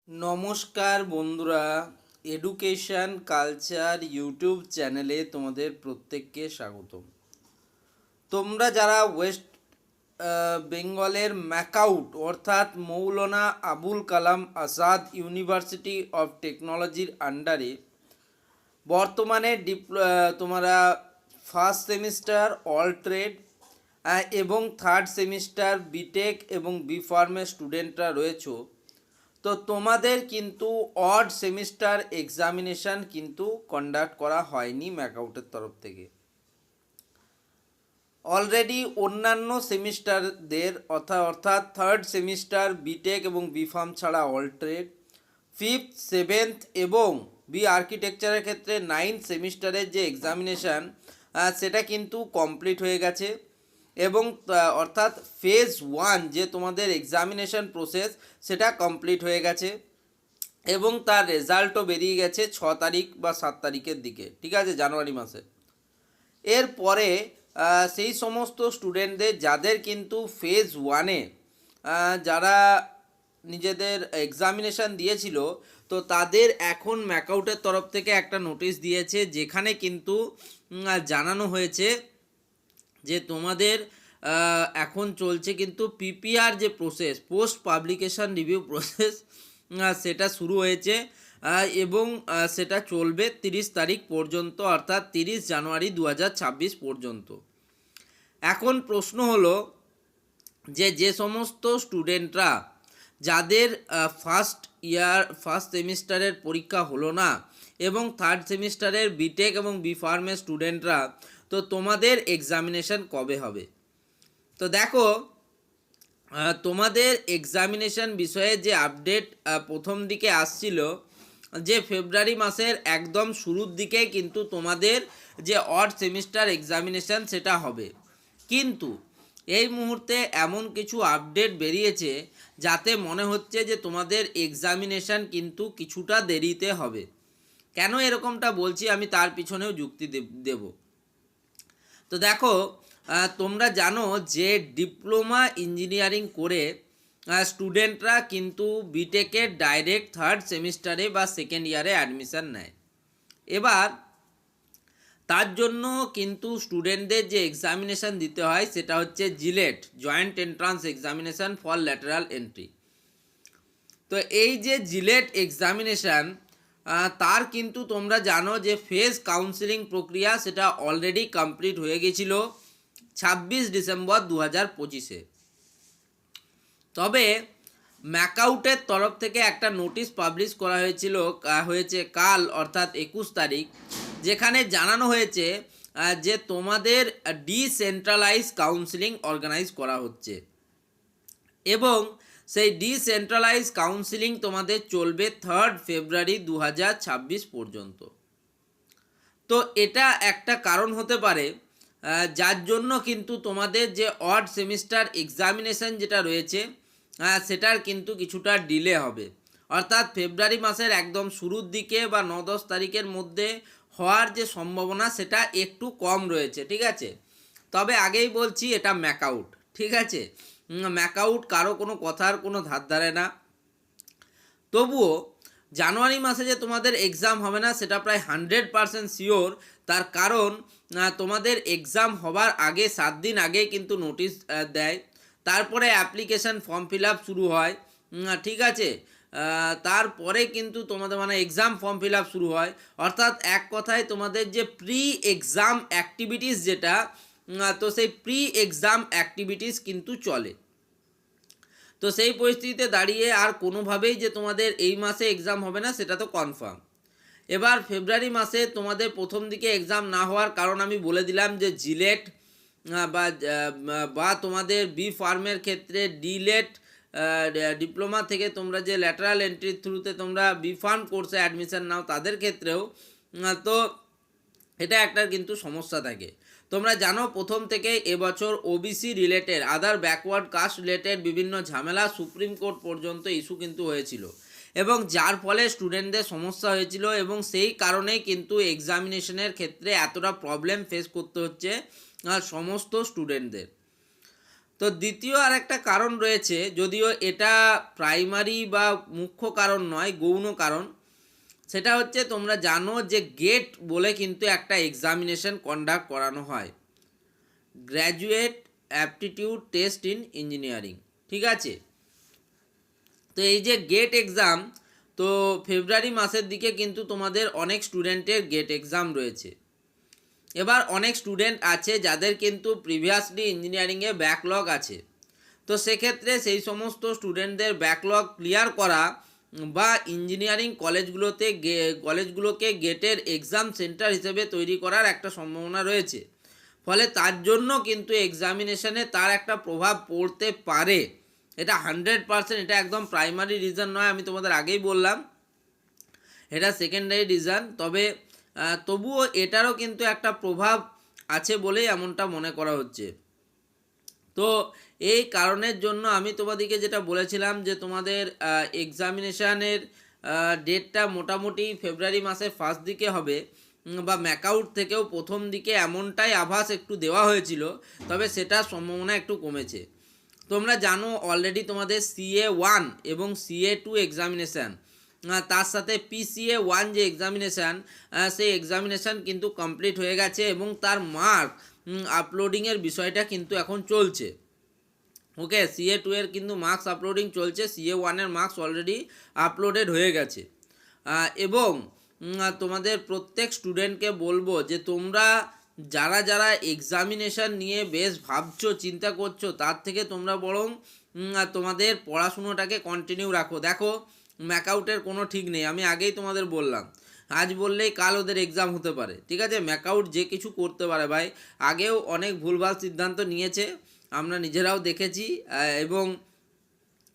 নমস্কার বন্ধুরা, education culture YouTube চ্যানেলে তোমাদের প্রত্যেককে স্বাগতম। তোমরা যারা ওয়েস্ট বেঙ্গলের ম্যাকাউট অর্থাৎ মৌলানা আবুল কালাম আজাদ ইউনিভার্সিটি অফ টেকনোলজির আন্ডারে বর্তমানে তোমরা ফার্স্ট সেমিস্টার অল ট্রেড এবং থার্ড সেমিস্টার বিটেক এবং বি ফার্মের স্টুডেন্টরা রয়েছো, তো তোমাদের কিন্তু অড সেমিস্টার এক্সামিনেশান কিন্তু কন্ডাক্ট করা হয়নি ম্যাকআউটের তরফ থেকে। অলরেডি অন্যান্য সেমিস্টারদের অর্থাৎ থার্ড সেমিস্টার বিটেক এবং বি ফার্ম ছাড়া অল ট্রেড, ফিফথ সেভেন্থ এবং বি আর্কিটেকচারের ক্ষেত্রে নাইন্থ সেমিস্টারের যে এক্সামিনেশান সেটা কিন্তু কমপ্লিট হয়ে গেছে এবং অর্থাৎ ফেজ ওয়ান যে তোমাদের এক্সামিনেশান প্রসেস সেটা কমপ্লিট হয়ে গেছে এবং তার রেজাল্টও বেরিয়ে গেছে 6 তারিখ বা 7 তারিখের দিকে, ঠিক আছে, জানুয়ারি মাসে। এরপরে সেই সমস্ত স্টুডেন্টদের যাদের কিন্তু ফেজ ওয়ানে যারা নিজেদের এক্সামিনেশান দিয়েছিল, তো তাদের এখন ম্যাকআউটের তরফ থেকে একটা নোটিশ দিয়েছে, যেখানে কিন্তু জানানো হয়েছে যে তোমাদের এখন চলছে কিন্তু পিপিআর যে process, post publication review process, সেটা শুরু হয়েছে এবং সেটা চলবে 30 তারিখ পর্যন্ত, অর্থাৎ 30 জানুয়ারি 2026 পর্যন্ত। এখন প্রশ্ন হলো যে সমস্ত স্টুডেন্টরা যাদের ফার্স্ট সেমিস্টারের পরীক্ষা হলো না এবং থার্ড সেমিস্টারের বিটেক এবং বি ফার্মের স্টুডেন্টরা, তো তোমাদের এক্সামিনেশন কবে হবে? তো দেখো, তোমাদের এক্সামিনেশন বিষয়ে যে আপডেট প্রথম দিকে আসছিল যে ফেব্রুয়ারি মাসের একদম শুরুর দিকে কিন্তু তোমাদের যে অড সেমিস্টার এক্সামিনেশন সেটা হবে, কিন্তু এই মুহূর্তে এমন কিছু আপডেট বেরিয়েছে যাতে মনে হচ্ছে যে তোমাদের এক্সামিনেশন কিন্তু কিছুটা দেরিতে হবে। কেন এরকমটা বলছি আমি তার পিছনেও যুক্তি দেব। তো দেখো, তোমরা জানো যে ডিপ্লোমা ইঞ্জিনিয়ারিং করে স্টুডেন্টরা কিন্তু বিটেকের ডাইরেক্ট থার্ড সেমিস্টারে বা সেকেন্ড ইয়ারে অ্যাডমিশান নেয়। এবার তার জন্য কিন্তু স্টুডেন্টদের যে এক্সামিনেশান দিতে হয় সেটা হচ্ছে JELET, joint entrance examination for lateral entry. তো এই যে জিলেট এক্সামিনেশান, তার কিন্তু তোমরা জানো যে ফেজ কাউন্সিলিং প্রক্রিয়া সেটা অলরেডি কমপ্লিট হয়ে গেছিলো 26 ডিসেম্বর 2025-এ। তবে ম্যাকআউটের তরফ থেকে একটা নোটিশ পাবলিশ করা হয়েছে কাল অর্থাৎ 21 তারিখ, যেখানে জানানো হয়েছে যে তোমাদের ডিসেন্ট্রালাইজ কাউন্সিলিং অর্গানাইজ করা হচ্ছে এবং সেই ডিসেন্ট্রালাইজ কাউন্সিলিং তোমাদের চলবে 3 ফেব্রুয়ারি 2026 পর্যন্ত। তো এটা একটা কারণ হতে পারে যার জন্য কিন্তু তোমাদের যে অড সেমিস্টার এক্সামিনেশন যেটা রয়েছে সেটার কিন্তু কিছুটা ডিলে হবে, অর্থাৎ ফেব্রুয়ারি মাসের একদম শুরুর দিকে বা 9-10 তারিখের মধ্যে হওয়ার যে সম্ভাবনা সেটা একটু কম রয়েছে, ঠিক আছে। তবে আগেই বলছি এটা ম্যাকআউট, ঠিক আছে, ম্যাকআউট কারো কোনো কথার কোনো ধার ধারে না। তবুও জানুয়ারি মাসে যে তোমাদের এক্সাম হবে না সেটা প্রায় 100% শিওর, তার কারণ তোমাদের এক্সাম হবার আগে 7 দিন আগে কিন্তু নোটিশ দেয়, তারপরে অ্যাপ্লিকেশান ফর্ম ফিল আপ শুরু হয়, ঠিক আছে, তারপরে কিন্তু তোমাদের এক্সাম ফর্ম ফিল আপ শুরু হয়, অর্থাৎ এক কথায় তোমাদের যে প্রি এক্সাম অ্যাক্টিভিটিস যেটা, তো সেই প্রি এক্সাম অ্যাক্টিভিটিস কিন্তু চলে। তো সেই পরিস্থিতিতে দাঁড়িয়ে আর কোনোভাবেই যে তোমাদের এই মাসে এক্সাম হবে না সেটা তো কনফার্ম। এবার ফেব্রুয়ারি মাসে তোমাদের প্রথম দিকে এক্সাম না হওয়ার কারণ আমি বলে দিলাম যে জিলেট বা তোমাদের বি ফার্মের ক্ষেত্রে ডিলেট, ডিপ্লোমা থেকে তোমরা যে ল্যাটারাল এন্ট্রির থ্রুতে তোমরা বি ফার্ম কোর্সে অ্যাডমিশান নাও তাদের ক্ষেত্রেও তো এটা একটা কিন্তু সমস্যা থাকে। তোমরা জানো প্রথম থেকে এবছর OBC related, other backward caste related বিভিন্ন ঝামেলা সুপ্রিম কোর্ট পর্যন্ত ইস্যু কিন্তু হয়েছিল এবং যার ফলে স্টুডেন্টদের সমস্যা হয়েছিল এবং সেই কারণেই কিন্তু এক্সামিনেশনের ক্ষেত্রে এতটা প্রবলেম ফেস করতে হচ্ছে সমস্ত স্টুডেন্টদের। তো দ্বিতীয় আর একটা কারণ রয়েছে, যদিও এটা প্রাইমারি বা মুখ্য কারণ নয়, গৌণ কারণ। সেটা হচ্ছে তোমরা জানো যে গেট বলে কিন্তু একটা এক্সামিনেশন কন্ডাক্ট করানো হয়, graduate aptitude test in engineering. ঠিক আছে, তো এই যে গেট এক্সাম, তো ফেব্রুয়ারি মাসের দিকে কিন্তু তোমাদের অনেক স্টুডেন্টের গেট এক্সাম রয়েছে। এবার অনেক স্টুডেন্ট আছে যাদের কিন্তু প্রিভিয়াসলি ইঞ্জিনিয়ারিংয়ে ব্যাকলগ আছে, তো সেক্ষেত্রে সেই সমস্ত স্টুডেন্টদের ব্যাকলগ ক্লিয়ার করা বা ইঞ্জিনিয়ারিং কলেজগুলোকে গেটের এক্সাম সেন্টার হিসেবে তৈরি করার একটা সম্ভাবনা রয়েছে। ফলে তার জন্য কিন্তু এক্সামিনেশনে তার একটা প্রভাব পড়তে পারে। এটা 100%, এটা একদম প্রাইমারি রিজন নয়, আমি তোমাদের আগেই বললাম, এটা সেকেন্ডারি রিজন। তবে তবুও এটারও কিন্তু একটা প্রভাব আছে বলেই এমনটা মনে করা হচ্ছে। তো এই কারণের জন্য আমি তোমাদেরকে যেটা বলেছিলাম যে তোমাদের এক্সামিনেশানের ডেটটা মোটামুটি ফেব্রুয়ারি মাসের ফার্স্ট দিকে হবে, বা ম্যাকআউট থেকেও প্রথম দিকে এমনটাই আভাস একটু দেওয়া হয়েছিল, তবে সেটার সম্ভাবনা একটু কমেছে। তোমরা জানো অলরেডি তোমাদের CA1 এবং CA2 এক্সামিনেশান, তার সাথে PCA1 যে এক্সামিনেশান, সেই এক্সামিনেশান কিন্তু কমপ্লিট হয়ে গেছে এবং তার মার্ক আপলোডিংয়ের বিষয়টা কিন্তু এখন চলছে। ওকে, CA2 এর কিন্তু মার্কস আপলোডিং চলছে, CA1 এর মার্কস অলরেডি আপলোডেড হয়ে গেছে। এবং তোমাদের প্রত্যেক স্টুডেন্টকে বলবো যে তোমরা যারা যারা এক্সামিনেশান নিয়ে বেশ ভাবছো, চিন্তা করছো, তার থেকে তোমরা বরং তোমাদের পড়াশুনোটাকে কন্টিনিউ রাখো। দেখো, ম্যাকআউটের কোনো ঠিক নেই, আমি আগেই তোমাদের বললাম, আজ বললেই কাল ওদের এক্সাম হতে পারে। ঠিক আছে, ম্যাকআউট যে কিছু করতে পারে ভাই, আগেও অনেক ভুলভাল সিদ্ধান্ত নিয়েছে, আমরা নিজেরাও দেখেছি, এবং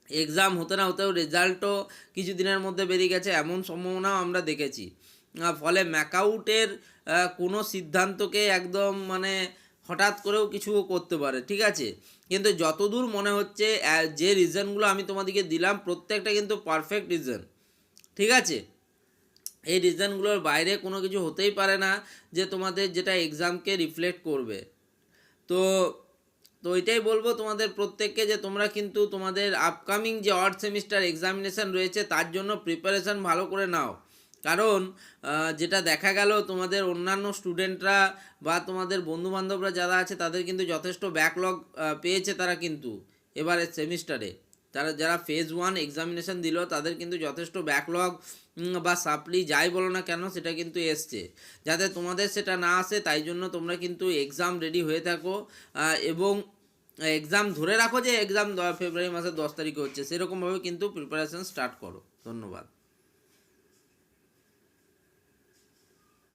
এক্সাম হতে না হতেও রেজাল্টও কিছু দিনের মধ্যে বেরিয়ে গেছে, এমন সম্ভাবনাও আমরা দেখেছি। ফলে ম্যাকআউটের কোনো সিদ্ধান্তকে একদম মানে হঠাৎ করেও কিছু করতে পারে। ঠিক আছে, কিন্তু যতদূর মনে হচ্ছে যে রিজনগুলো আমি তোমাদেরকে দিলাম প্রত্যেকটা কিন্তু পারফেক্ট রিজন। ঠিক আছে, এই রিজনগুলোর বাইরে কোনো কিছু হতেই পারে না যে তোমাদের যেটা এক্সামকে রিফ্লেক্ট করবে। তো তো এটাই বলবো তোমাদের প্রত্যেককে যে তোমরা কিন্তু তোমাদের আপকামিং যে অড সেমিস্টার এক্সামিনেশান রয়েছে তার জন্য প্রিপারেশান ভালো করে নাও। কারণ যেটা দেখা গেল তোমাদের অন্যান্য স্টুডেন্টরা বা তোমাদের বন্ধুবান্ধবরা যারা আছে তাদের কিন্তু যথেষ্ট ব্যাকলগ পেয়েছে, তারা কিন্তু এবারের সেমিস্টারে যারা ফেজ 1 এক্সামিনেশান দিল তাদের কিন্তু যথেষ্ট ব্যাকলগ বা সাপ্লি যাই বলো না কেন সেটা কিন্তু এসছে। যাতে তোমাদের সেটা না আসে তাই জন্য তোমরা কিন্তু এক্সাম রেডি হয়ে থাকো, এবং এক্সাম ধরে রাখো যে এক্সাম ফেব্রুয়ারি মাসের 10 তারিখে হচ্ছে, সেরকমভাবে কিন্তু প্রিপারেশান স্টার্ট করো। ধন্যবাদ।